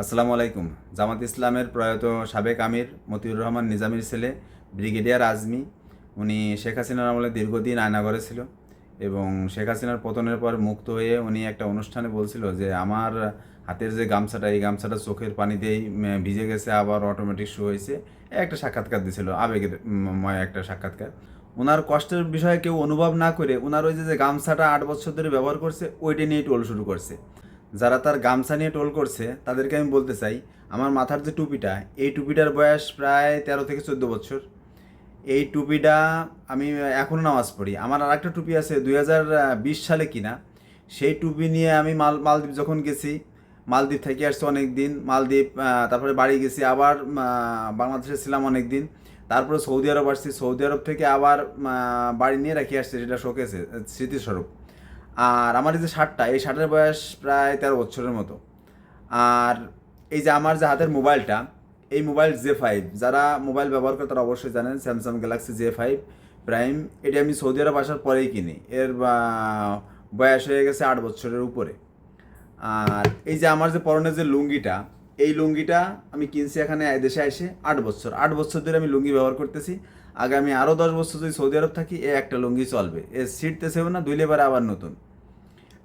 আসসালামু আলাইকুম। জামাত ইসলামের প্রয়াত সাবেক আমির মতিউর রহমান নিজামীর ছেলে ব্রিগেডিয়ার আজমি, উনি শেখ হাসিনার আমলে দীর্ঘদিন আয়নাঘরে ছিল এবং শেখ হাসিনার পতনের পর মুক্ত হয়ে উনি একটা অনুষ্ঠানে বলছিল যে আমার হাতের যে গামছাটা, এই গামছাটা চোখের পানি দিয়েই ভিজে গেছে, আবার অটোমেটিক শু হয়েছে। একটা সাক্ষাৎকার দিছিল, আবেগের ময় একটা সাক্ষাৎকার। ওনার কষ্টের বিষয়ে কেউ অনুভব না করে ওনার ওই যে গামছাটা 8 বছর ধরে ব্যবহার করছে, ওইটা নিয়ে টোল শুরু করছে। যারা তার গামছা নিয়ে টোল করছে তাদেরকে আমি বলতে চাই, আমার মাথার যে টুপিটা, এই টুপিটার বয়স প্রায় 13 থেকে 14 বছর। এই টুপিটা আমি এখনও নামাজ পড়ি। আমার আর একটা টুপি আছে 2020 সালে কিনা, সেই টুপি নিয়ে আমি মালদ্বীপ যখন গেছি, মালদ্বীপ থেকে আসছি অনেক দিন, মালদ্বীপ তারপরে বাড়ি গেছি, আবার বাংলাদেশে ছিলাম অনেক দিন, তারপরে সৌদি আরব আসছি, সৌদি আরব থেকে আবার বাড়ি নিয়ে রেখে আসছি, সেটা শোকেছে স্মৃতিস্বরূপ। আর আমার এই যে শার্টটা, এই শার্টের বয়স প্রায় 13 বছরের মতো। আর এই যে আমার যে হাতের মোবাইলটা, এই মোবাইল J5, যারা মোবাইল ব্যবহার করে তারা অবশ্যই জানেন, স্যামসাং গ্যালাক্সি J5 প্রাইম। এটি আমি সৌদি আরব আসার পরেই কিনি, এর বয়স হয়ে গেছে 8 বছরের উপরে। আর এই যে আমার যে পরনের যে লুঙ্গিটা, এই লুঙ্গিটা আমি কিনছি এখানে দেশে এসে 8 বছর। 8 বছর ধরে আমি লুঙ্গি ব্যবহার করতেছি। আগামী আরও 10 বছর যদি সৌদি আরব থাকি, এ একটা লুঙ্গি চলবে, এ ছিঁড়তেছেও না, ধুইলে পারে আবার নতুন।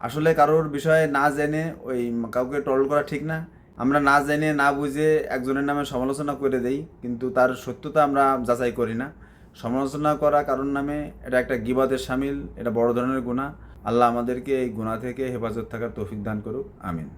আসলে কারোর বিষয়ে না জেনে ওই কাউকে ট্রল করা ঠিক না। আমরা না জেনে না বুঝে একজনের নামে সমালোচনা করে দেই, কিন্তু তার সত্যতা আমরা যাচাই করি না। সমালোচনা করা কারোর নামে, এটা একটা গীবতের শামিল, এটা বড় ধরনের গুনাহ। আল্লাহ আমাদেরকে এই গুনাহ থেকে হেফাজত থাকার তৌফিক দান করুক, আমিন।